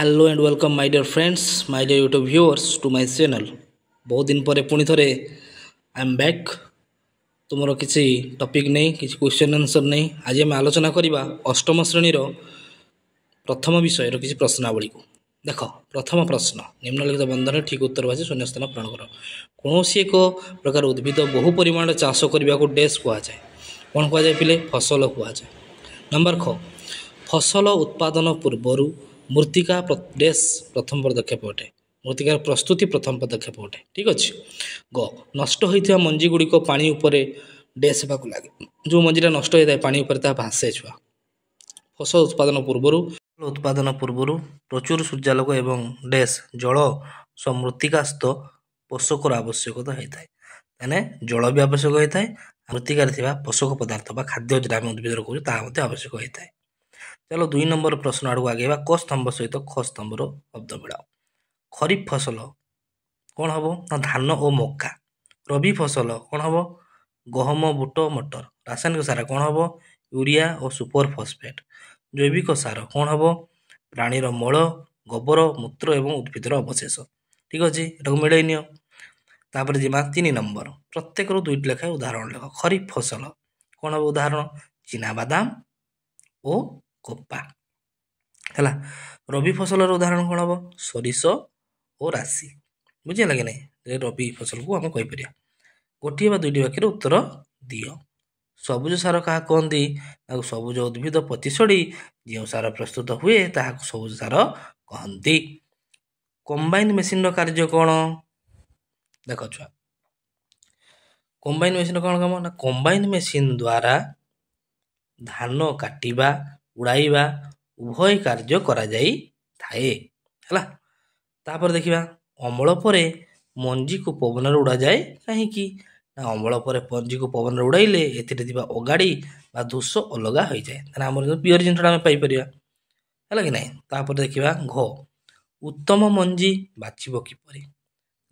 Hello and welcome my dear friends, my dear YouTube viewers to my channel. बहुत दिन पर पुणी थे आई एम बैक। तुमर किसी टॉपिक नहीं, किसी क्वेश्चन आंसर नहीं। आज आम आलोचना करवा अष्टम श्रेणी प्रथम विषय किसी प्रश्नावली को। देख, प्रथम प्रश्न, निम्नलिखित बंधन ठीक उत्तर बाछी शून्यस्थान पूरण कर। कौन एक प्रकार उद्भिद बहु परिमाण चाष करने को डैश कहुए, कौन कहुए पिले? फसल कहुए। नंबर ख, फसल उत्पादन पूर्वर मृत्तिका डैश प्रथम पदक्षेप अटे। मृत्तिकार प्रस्तुति प्रथम पदक्षेप अटे। ठीक अच्छे। ग, नष्ट होता मंजी गुड़िक पानी उपरे डैश होगा लगे। जो मंजीटा नष्ट होता है पानी उपर भासे छुआ। फसल उत्पादन पूर्वर प्रचुर सूर्यालोक एवं डैश जल मृत्तिकास्थ पोषकर आवश्यकता होता है। मैंने जल भी आवश्यक होता है, मृत्तिकार पोषक पदार्थ बा खाद्य जो आम उद्भिद कहते आवश्यक होता है। चलो 2 नंबर प्रश्न आड़ आगे क स्तंभ सहित ख स्तंभर शब्द मिलाओ। खरीफ फसल कौन हम ना धान और मक्का। रबी फसल कौन हम? गहम, बुट, मटर। रासायनिक सार कौन हम? यूरिया और सुपर फॉस्फेट। जैविक सार कौन हम? प्राणीर मल, गोबर, मूत्र एवं उद्भिदर अवशेष। ठीक अच्छे, ये मिले नियो। तापर जीमा 3 नंबर, प्रत्येक दुईट लेखाएं उदाहरण लेख। खरीफ फसल कौन हम उदाहरण? चीनाबादाम और कपा है। रबी फसल उदाहरण कौन हम? सोरिष और राशि। बुझे कि नहीं? रबी फसल को आम कहीपर गोटे बा दुईटी वाक्य उत्तर दियो। सबुज सार क्या कहती? सबुज उद्भिद प्रतिशोधी जो सार प्रस्तुत हुए ताकू सबुज सार कहती। कंबाइन मेसीन कार्य कौन? देख छुआ, कंबाइन मेसीन कौन काम ना? कंबाइन मेसीन द्वारा धान काटिबा उड़ाइबा उभय कार्य करा जाई थाए। है। तापर देखिबा अमल परे मंजी को पवन उड़ा जाए कहीं ना? अमल पर मंजी को पवन उड़ाइले एथिरे अगाड़ी बा धूस अलग हो जाए। आम पियर जिनटा पाइपर है कि नहीं? तापर देखिबा घ, उत्तम मंजी बाछिब किपरि।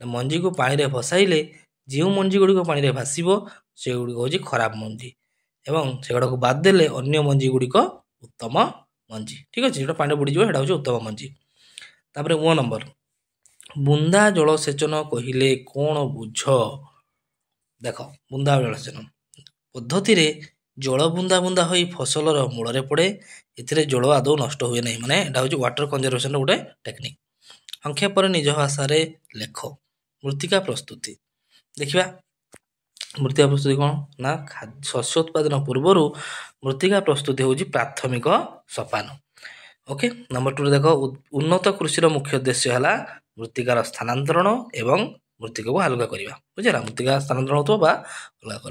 मंजी को पानी में भसाइले जो मंजी गुड़िक पानी में भाषिब से गुड़िक हूँ खराब मंजी एवं से गुड़ाक बाद देले अन्य मंजी गुड़िक उत्तम मंजी। ठीक अच्छे, जो पानी बुड़ीज हूँ उत्तम मंजी। तापर 1 नंबर, बुंदा जलसेचन कहले कौन बुझ? देख, बुंदा जलसेचन पद्धति रे जल बुंदा बुंदा हो फसलर मूल पड़े। ए जल आदौ नष्ट हुए नहीं, माने एटा हूँ वाटर कंजर्वेशन गोटे टेक्निक। संख्या पर निज भाषा लेख। मृत्तिका प्रस्तुति देखिए, मृत्तिका प्रस्तुति कौन ना? शस्य उत्पादन पूर्वर मृत्तिका प्रस्तुति हूँ प्राथमिक सोपान। ओके। नंबर 2 देख, उन्नत कृषि मुख्य उद्देश्य है मृत्तिकार स्थानांतरण एवं मृत्तिका को हालुका करवा। बुझेगा? मृत्तिका स्थानांतरण होता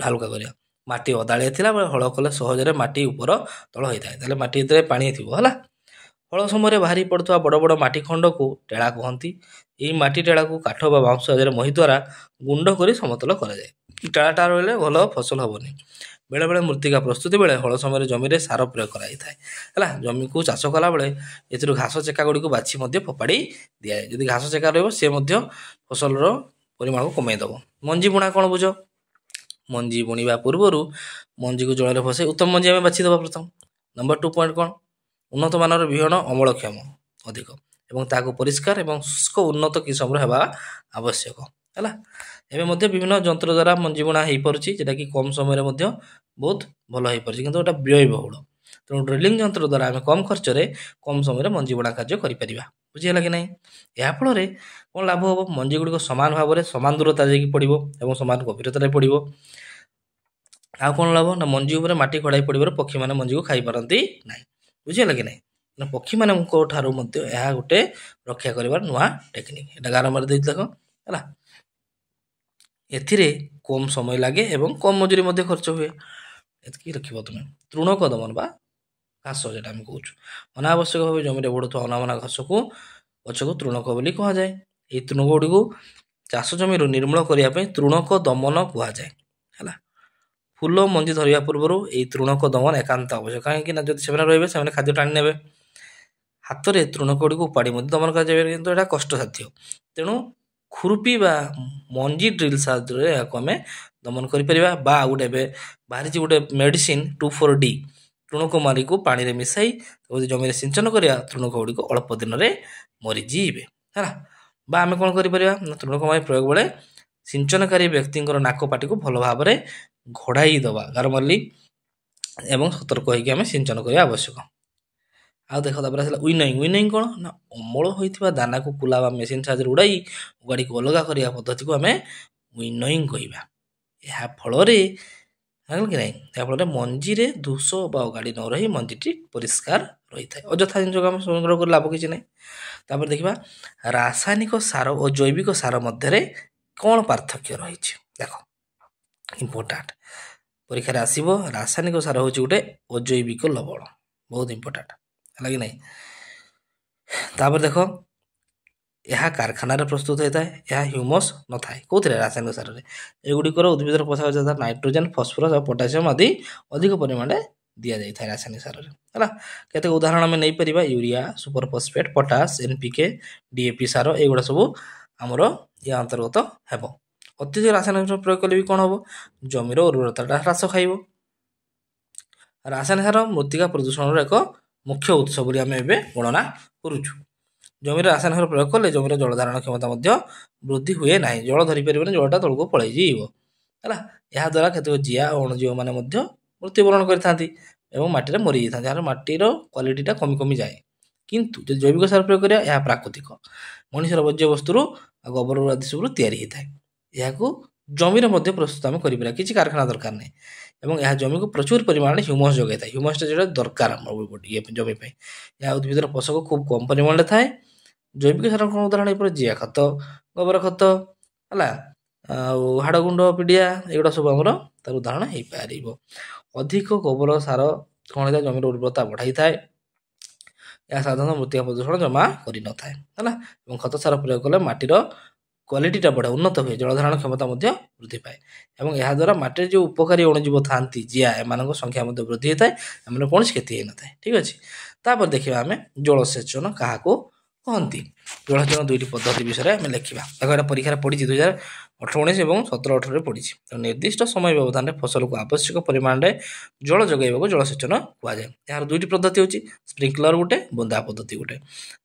हालुका करवा। माटी अदाड़िया थिला हल कले सहजरे माटी ऊपर तल होता है, माटी पानी थी है। हल समय बाहरी पड़ुवा बड़ बड़ माटी खंड को टेड़ा कहती। यही माटी टेड़ा को काठ बा बाउंश मही द्वारा गुंड कर समतल कराए। टेड़ाटा रही भल फसल हेनी। बेले बेले मृत्तिका प्रस्तुति बेले हल समय जमी में सार प्रयोग कराई जमी को चाष कला बेले ए घास चेका गुड़ी को बाछी फोपाड़ी दिए। जदि घास चेका रे फसल परिमाण को कमईदेव। मंजी बुणा कौन बुझ? मंजी बुणवा पूर्वर मंजी को जल फसाई उत्तम मंजी आम बाछीदेव प्रथम। नंबर 2 पॉइंट कौन? उन्नत मानर विहन अमलक्षम अधिक एवं ताको परिष्कार एवं शुष्क उन्नत किसम हेबा आवश्यक है। एवं विभिन्न जंत्र द्वारा मंजी बुणा हो पार्टी, जेटा कि कम समय बहुत भल हो पार्टी, किंतु एटा व्ययबहुल। तेणु ड्रिलिंग जंत्र द्वारा आम कम खर्च कम समय मंजी बुणा कार्य करें। बुझीगला कि नहीं? या फल कौन लाभ हम? मंजी गुड़िक सामान भाव में सामान दूरता जाकि पड़ो और सामान गभीरतार पड़ो। आ कौन लाभ ना? मंजी उपर माटी खड़ाई पड़े पक्षी मैंने मंजी को खाई पारती ना। बुझीगला कि नहीं? पक्षी मान गोटे रक्षा कर नुआ टेक्निक। एटा गार मार देख है। एथिरे कम समय लगे एवं कम मजूरी खर्च हुए। एतकी रखिब तुम। तृणक दमन बा घास जेटा आम कहूँ अनावश्यक भाव जमी बढ़ुवा अनावना घास को गछ को तृणक बोली कह जाए। ये तृणक गुड़ी को चाष जमी निर्मूल करने तृणक दमन कह जाए है। फूल मंजी धरवा पूर्व यही तृणक दमन एकांत आवश्यक, कहीं जब से रे से खाद्य टाणी ने हाथ में तृणक गुड़ी को उपाड़ी दमन कर कष्टसाध्य। तेणु खुरपी बा मंजी ड्रिल साहाय्य आम दमन कर गोटे बाहरी गोटे मेडिसिन 2,4-D ତୃଣକୁମାରୀକୁ ପାଣିରେ ମିଶାଇ ଯଦି ଜମିରେ ସିଞ୍ଚନ କରିବା ତୃଣକ ଗୁଡ଼ିକ ଅଳ୍ପ ଦିନରେ ମରିଯିବେ ହେଲା। ବା ଆମେ କ'ଣ କରିପାରିବା ନା ତୃଣକୁମାରୀ ପ୍ରୟୋଗ ବେଳେ ସିଞ୍ଚନକାରୀ ବ୍ୟକ୍ତିଙ୍କର ନାକ ପାଟିକୁ ଭଲ ଭାବରେ ଘୋଡ଼ାଇ ଦେବା ଗାରମାଲି ଏବଂ ସତର୍କ ହୋଇକି ଆମେ ସିଞ୍ଚନ କରିବା ଆବଶ୍ୟକ। ଆଉ ଦେଖ ତାପରେ ଆସିଲା ୱିନୋଇଂ କ'ଣ ନା ଅମଳ ହୋଇଥିବା ଦାନାକୁ କୁଲା ବା ମେସିନ୍ ସାହାଯ୍ୟରେ ଉଡ଼ାଇ ଗାଡ଼ିକୁ ଅଲଗା କରିବା ପଦ୍ଧତିକୁ ଆମେ ୱିନୋଇଂ କହିବା। ଏହା ଫଳରେ କି ନାହିଁ ଯାହାଫଳରେ ମଞ୍ଜିରେ ଦୋଷ ବା ଅଗାଡ଼ି ନ ରହି ମଞ୍ଜିଟି ପରିଷ୍କାର ରହିଥାଏ। ଅଯଥା ଜିନିଷକୁ ଆମେ ସଂଗ୍ରହ କରି ଲାଭ କିଛି ନାହିଁ। ତାପରେ ଦେଖିବା ରାସାୟନିକ ସାର ଓ ଜୈବିକ ସାର ମଧ୍ୟରେ କ'ଣ ପାର୍ଥକ୍ୟ ରହିଛି। ଦେଖ ଇମ୍ପୋର୍ଟାଣ୍ଟ ପରୀକ୍ଷାରେ ଆସିବ ରାସାୟନିକ ସାର ହେଉଛି ଗୋଟେ ଅଜୈବିକ ଲବଣ, ବହୁତ ଇମ୍ପୋର୍ଟାଣ୍ଟ ହେଲା କି ନାହିଁ। ତାପରେ ଦେଖ ଏହା କାରଖାନାରେ ପ୍ରସ୍ତୁତ ହୋଇଥାଏ, ଏହା ହ୍ୟୁମସ୍ ନଥାଏ କେଉଁଥିରେ ରାସାୟନିକ ସାରରେ। ଏଗୁଡ଼ିକର ଉଦ୍ଭିଦର ପୋଷକ ଯଥା ନାଇଟ୍ରୋଜେନ୍ ଫସ୍ଫରସ୍ ଆଉ ପଟାସିୟମ୍ ଆଦି ଅଧିକ ପରିମାଣରେ ଦିଆଯାଇଥାଏ ରାସାୟନିକ ସାରରେ ହେଲା। କେତେକ ଉଦାହରଣ ଆମେ ନେଇପାରିବା urea, super phosphate, potash, NPK, DAP ସାର ଏଗୁଡ଼ା ସବୁ ଆମର ଏହା ଅନ୍ତର୍ଗତ ହେବ। ଅତ୍ୟଧିକ ରାସାୟନିକ ସାର ପ୍ରୟୋଗ କଲେ ବି କ'ଣ ହେବ ଜମିର ଉର୍ବରତାଟା ହ୍ରାସ ଖାଇବ। ରାସାୟନିକ ସାର ମୃତ୍ତିକା ପ୍ରଦୂଷଣର ଏକ ମୁଖ୍ୟ ଉତ୍ସ ବୋଲି ଆମେ ଏବେ ଗଣନା କରୁଛୁ। ଜମିରେ ରାସାୟନିକ ସାର ପ୍ରୟୋଗ କଲେ ଜମିର ଜଳ ଧାରଣ କ୍ଷମତା ମଧ୍ୟ ବୃଦ୍ଧି ହୁଏ ନାହିଁ, ଜଳ ଧରିପାରିବନି, ଜଳଟା ତଳକୁ ପଳାଇଯିବ ହେଲା। ଏହାଦ୍ୱାରା କେତେକ ଜିଆ ଓ ଅଣୁଜୀବମାନେ ମଧ୍ୟ ମୃତ୍ୟୁବରଣ କରିଥାନ୍ତି ଏବଂ ମାଟିରେ ମରିଯାଇଥାନ୍ତି, ଯାହାର ମାଟିର କ୍ୱାଲିଟିଟା କମି ଯାଏ। କିନ୍ତୁ ଯଦି ଜୈବିକ ସାର ପ୍ରୟୋଗ କରିବା ଏହା ପ୍ରାକୃତିକ ମଣିଷର ବର୍ଜ୍ୟବସ୍ତୁରୁ ଆଉ ଗୋବର ଆଦି ସବୁରୁ ତିଆରି ହୋଇଥାଏ। ଏହାକୁ ଜମିରେ ମଧ୍ୟ ପ୍ରସ୍ତୁତ ଆମେ କରିପାରିବା, କିଛି କାରଖାନା ଦରକାର ନାହିଁ ଏବଂ ଏହା ଜମିକୁ ପ୍ରଚୁର ପରିମାଣରେ ହ୍ୟୁମସ୍ ଯୋଗାଇଥାଏ। ହ୍ୟୁମସ୍ଟା ଯେଉଁଟା ଦରକାର ଆମର ଜମି ପାଇଁ। ଏହା ଉଦ୍ଭିଦର ପୋଷକ ଖୁବ୍ କମ୍ ପରିମାଣରେ ଥାଏ। ଜୈବିକ ସାର କ'ଣ ଉଦାହରଣ ଏପରି ଜିଆ ଖତ, ଗୋବର ଖତ ହେଲା, ଆଉ ହାଡ଼ଗୁଣ୍ଡ ପିଡ଼ିଆ ଏଗୁଡ଼ା ସବୁ ଆମର ତାର ଉଦାହରଣ ହେଇପାରିବ। ଅଧିକ ଗୋବର ସାର କ'ଣ ହେଇଥାଏ ଜମିର ଉର୍ବରତା ବଢ଼ାଇଥାଏ। ଏହା ସାଧାରଣତଃ ମୃତ୍ତିକା ପ୍ରଦୂଷଣ ଜମା କରିନଥାଏ ହେଲା। ଏବଂ ଖତ ସାର ପ୍ରୟୋଗ କଲେ ମାଟିର କ୍ୱାଲିଟିଟା ବଢ଼େ, ଉନ୍ନତ ହୁଏ, ଜଳଧାରଣ କ୍ଷମତା ମଧ୍ୟ ବୃଦ୍ଧି ପାଏ ଏବଂ ଏହାଦ୍ୱାରା ମାଟିରେ ଯେଉଁ ଉପକାରୀ ଅଣୁଜୀବ ଥାନ୍ତି ଜିଆ ଏମାନଙ୍କ ସଂଖ୍ୟା ମଧ୍ୟ ବୃଦ୍ଧି ହୋଇଥାଏ, ଏମାନେ କୌଣସି କ୍ଷତି ହେଇନଥାଏ। ଠିକ୍ ଅଛି। ତାପରେ ଦେଖିବା ଆମେ ଜଳସେଚନ କାହାକୁ କହନ୍ତି। ଜଳସେଚନ ଦୁଇଟି ପଦ୍ଧତି ବିଷୟରେ ଆମେ ଲେଖିବା। ଦେଖ ଏଇଟା ପରୀକ୍ଷାରେ ପଡ଼ିଛି 2018-19 ଏବଂ 17-18ରେ ପଡ଼ିଛି। ନିର୍ଦ୍ଦିଷ୍ଟ ସମୟ ବ୍ୟବଧାନରେ ଫସଲକୁ ଆବଶ୍ୟକ ପରିମାଣରେ ଜଳ ଯୋଗାଇବାକୁ ଜଳସେଚନ କୁହାଯାଏ। ଏହାର ଦୁଇଟି ପଦ୍ଧତି ହେଉଛି ସ୍ପ୍ରିଙ୍କଲର ଗୋଟେ, ବୁନ୍ଦା ପଦ୍ଧତି ଗୋଟେ।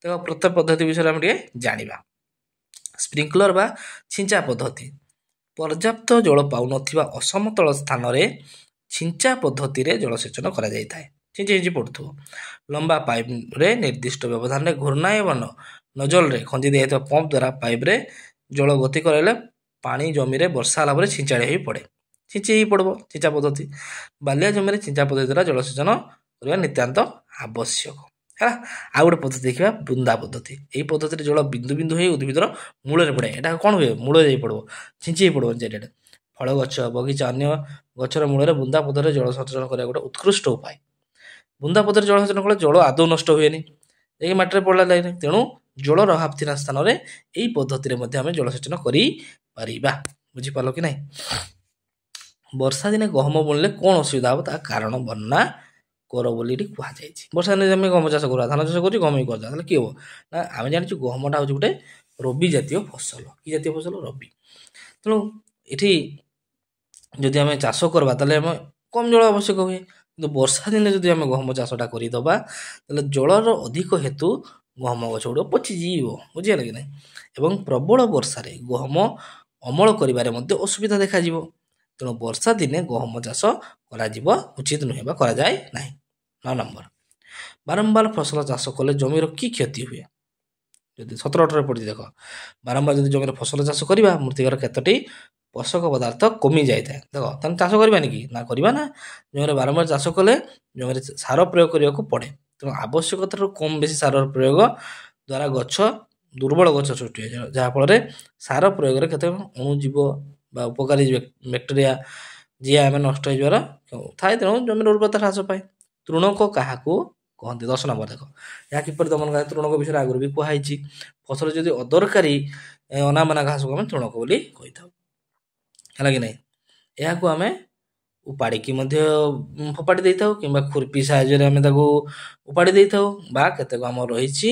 ତେଣୁ ପ୍ରତ୍ୟେକ ପଦ୍ଧତି ବିଷୟରେ ଆମେ ଟିକେ ଜାଣିବା। ସ୍ପ୍ରିଙ୍କଲର ବା ଛିଞ୍ଚା ପଦ୍ଧତି ପର୍ଯ୍ୟାପ୍ତ ଜଳ ପାଉନଥିବା ଅସମତଳ ସ୍ଥାନରେ ଛିଞ୍ଚା ପଦ୍ଧତିରେ ଜଳସେଚନ କରାଯାଇଥାଏ। ଛିଞ୍ଚି ପଡ଼ୁଥିବ ଲମ୍ବା ପାଇପ୍ରେ ନିର୍ଦ୍ଦିଷ୍ଟ ବ୍ୟବଧାନରେ ଘୂର୍ଣ୍ଣାୟମାନ ନଜଲରେ ଖଞ୍ଜି ଦିଆଯାଇଥିବା ପମ୍ପ ଦ୍ୱାରା ପାଇପ୍ରେ ଜଳ ଗତି କରାଇଲେ ପାଣି ଜମିରେ ବର୍ଷା ହେଲା ପରେ ଛିଞ୍ଚାଡ଼ି ହୋଇ ପଡ଼େ। ଛିଞ୍ଚି ହେଇ ପଡ଼ିବ ଛିଞ୍ଚା ପଦ୍ଧତି। ବାଲିଆ ଜମିରେ ଛିଞ୍ଚା ପଦ୍ଧତି ଦ୍ୱାରା ଜଳସେଚନ କରିବା ନିତାନ୍ତ ଆବଶ୍ୟକ ହେଲା। ଆଉ ଗୋଟେ ପଦ୍ଧତି ଦେଖିବା ବୁନ୍ଦା ପଦ୍ଧତି। ଏହି ପଦ୍ଧତିରେ ଜଳ ବିନ୍ଦୁ ବିନ୍ଦୁ ହୋଇ ଉଦ୍ଭିଦର ମୂଳରେ ପଡ଼େ। ଏଇଟା କ'ଣ ହୁଏ ମୂଳରେ ଯାଇ ପଡ଼ିବ, ଛିଞ୍ଚି ହେଇ ପଡ଼ିବ ଚାରିଆଡ଼େ। ଫଳ ଗଛ, ବଗିଚା, ଅନ୍ୟ ଗଛର ମୂଳରେ ବୁନ୍ଦା ପଦ୍ଧତିରେ ଜଳସେଚନ କରିବା ଗୋଟେ ଉତ୍କୃଷ୍ଟ ଉପାୟ। ବୁନ୍ଦା ପଦ୍ଧତିରେ ଜଳସେଚନ କଲେ ଜଳ ଆଦୌ ନଷ୍ଟ ହୁଏନି, ଯାଇକି ମାଟିରେ ପଡ଼ିଲା ଲାଗେନି। ତେଣୁ ଜଳର ଅଭାବ ଥିବା ସ୍ଥାନରେ ଏହି ପଦ୍ଧତିରେ ମଧ୍ୟ ଆମେ ଜଳସେଚନ କରିପାରିବା। ବୁଝିପାରିଲ କି ନାହିଁ। ବର୍ଷା ଦିନେ ଗହମ ବୁଣିଲେ କ'ଣ ଅସୁବିଧା ହେବ ତା କାରଣ ବର୍ଣ୍ଣନା କର ବୋଲି ଏଠି କୁହାଯାଇଛି। ବର୍ଷା ଦିନେ ଆମେ ଗହମ ଚାଷ କରିବା, ଧାନ ଚାଷ କରୁଛୁ, ଗହମ ବି କରିଦେବା, ତାହେଲେ କି ହେବ ନା ଆମେ ଜାଣିଛୁ ଗହମଟା ହେଉଛି ଗୋଟେ ରବି ଜାତୀୟ ଫସଲ। କି ଜାତୀୟ ଫସଲ? ରବି। ତେଣୁ ଏଠି ଯଦି ଆମେ ଚାଷ କରିବା ତାହେଲେ ଆମେ କମ୍ ଜଳ ଆବଶ୍ୟକ ହୁଏ। କିନ୍ତୁ ବର୍ଷା ଦିନେ ଯଦି ଆମେ ଗହମ ଚାଷଟା କରିଦେବା ତାହେଲେ ଜଳର ଅଧିକ ହେତୁ ଗହମ ଗଛ ଗୁଡ଼ିକ ପଚିଯିବ। ବୁଝିଗଲା କି ନାହିଁ। ଏବଂ ପ୍ରବଳ ବର୍ଷାରେ ଗହମ ଅମଳ କରିବାରେ ମଧ୍ୟ ଅସୁବିଧା ଦେଖାଯିବ। ତେଣୁ ବର୍ଷା ଦିନେ ଗହମ ଚାଷ କରାଯିବ ଉଚିତ ନୁହେଁ ବା କରାଯାଏ ନାହିଁ। 9 ନମ୍ବର ବାରମ୍ବାର ଫସଲ ଚାଷ କଲେ ଜମିର କି କ୍ଷତି ହୁଏ? ଯଦି 17-18ରେ ପଡ଼ିଛି ଦେଖ ବାରମ୍ବାର ଯଦି ଜମିରେ ଫସଲ ଚାଷ କରିବା ମୃତ୍ତିକାର କେତୋଟି ପୋଷକ ପଦାର୍ଥ କମି ଯାଇଥାଏ। ଦେଖ ତାହେଲେ ଚାଷ କରିବାନି କି ନା କରିବା ନା। ଜମିରେ ବାରମ୍ବାର ଚାଷ କଲେ ଜମିରେ ସାର ପ୍ରୟୋଗ କରିବାକୁ ପଡ଼େ। ତେଣୁ ଆବଶ୍ୟକତାରୁ କମ୍ ବେଶୀ ସାରର ପ୍ରୟୋଗ ଦ୍ୱାରା ଗଛ ଦୁର୍ବଳ ଗଛ ସୃଷ୍ଟି ହୁଏ, ଯାହାଫଳରେ ସାର ପ୍ରୟୋଗରେ କେତେକ ଅଣୁଜୀବ ବା ଉପକାରୀ ବ୍ୟାକ୍ଟେରିଆ ଜିଆ ଆମେ ନଷ୍ଟ ହେଇଯିବାର ଥାଏ। ତେଣୁ ଜମିର ଉର୍ବରତା ହ୍ରାସ ପାଏ। ତୃଣକ କାହାକୁ କହନ୍ତି? 10 ନମ୍ବର ଦେଖ ଏହା କିପରି ଦମନ କରାଯାଏ? ତୃଣକ ବିଷୟରେ ଆଗରୁ ବି କୁହାଯାଇଛି। ଫସଲ ଯଦି ଅଦରକାରୀ ଅନାବନା ଘାସକୁ ଆମେ ତୃଣକ ବୋଲି କହିଥାଉ ହେଲା କି ନାହିଁ। ଏହାକୁ ଆମେ ଉପାଡ଼ିକି ମଧ୍ୟ ଫୋପାଡ଼ି ଦେଇଥାଉ କିମ୍ବା ଖୁର୍ପି ସାହାଯ୍ୟରେ ଆମେ ତାକୁ ଉପାଡ଼ି ଦେଇଥାଉ ବା କେତେକ ଆମର ରହିଛି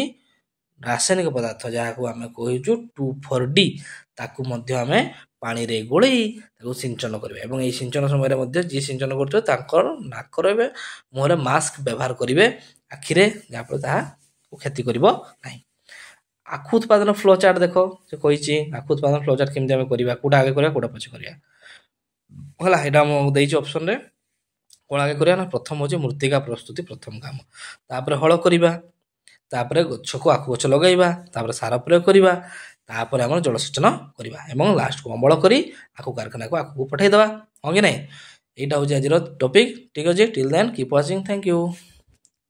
ରାସାୟନିକ ପଦାର୍ଥ ଯାହାକୁ ଆମେ କହୁଛୁ 2,4-D ତାକୁ ମଧ୍ୟ ଆମେ ପାଣିରେ ଗୋଳେଇ ତାକୁ ସିଞ୍ଚନ କରିବେ ଏବଂ ଏହି ସିଞ୍ଚନ ସମୟରେ ମଧ୍ୟ ଯିଏ ସିଞ୍ଚନ କରୁଥିବେ ତାଙ୍କର ନାକର ଏବେ ମୁହଁରେ ମାସ୍କ ବ୍ୟବହାର କରିବେ ଆଖିରେ, ଯାହାଫଳରେ ତାହାକୁ କ୍ଷତି କରିବ ନାହିଁ। ଆଖୁ ଉତ୍ପାଦନ ଫ୍ଲୋ ଚାର୍ଟ ଦେଖ, ସେ କହିଛି ଆଖୁ ଉତ୍ପାଦନ ଫ୍ଲୋ ଚାର୍ଟ କେମିତି ଆମେ କରିବା, କୋଉଟା ଆଗେ କରିବା କୋଉଟା ପଛେ କରିବା ହେଲା। ଏଇଟା ମୁଁ ଦେଇଛି ଅପସନରେ। କ'ଣ ଆଗେ କରିବା ନା ପ୍ରଥମ ହେଉଛି ମୃତ୍ତିକା ପ୍ରସ୍ତୁତି, ପ୍ରଥମ କାମ। ତାପରେ ହଳ କରିବା, ତାପରେ ଗଛକୁ ଆଖୁ ଗଛ ଲଗାଇବା, ତାପରେ ସାର ପ୍ରୟୋଗ କରିବା, ତାପରେ ଆମର ଜଳସେଚନ କରିବା ଏବଂ ଲାଷ୍ଟକୁ ଅମଳ କରି ଆଖୁ କାରଖାନାକୁ ଆଖୁକୁ ପଠାଇଦେବା। ହଁ କି ନାହିଁ? ଏଇଟା ହେଉଛି ଆଜିର ଟପିକ୍। ଠିକ୍ ଅଛି, till then keep watching, thank you.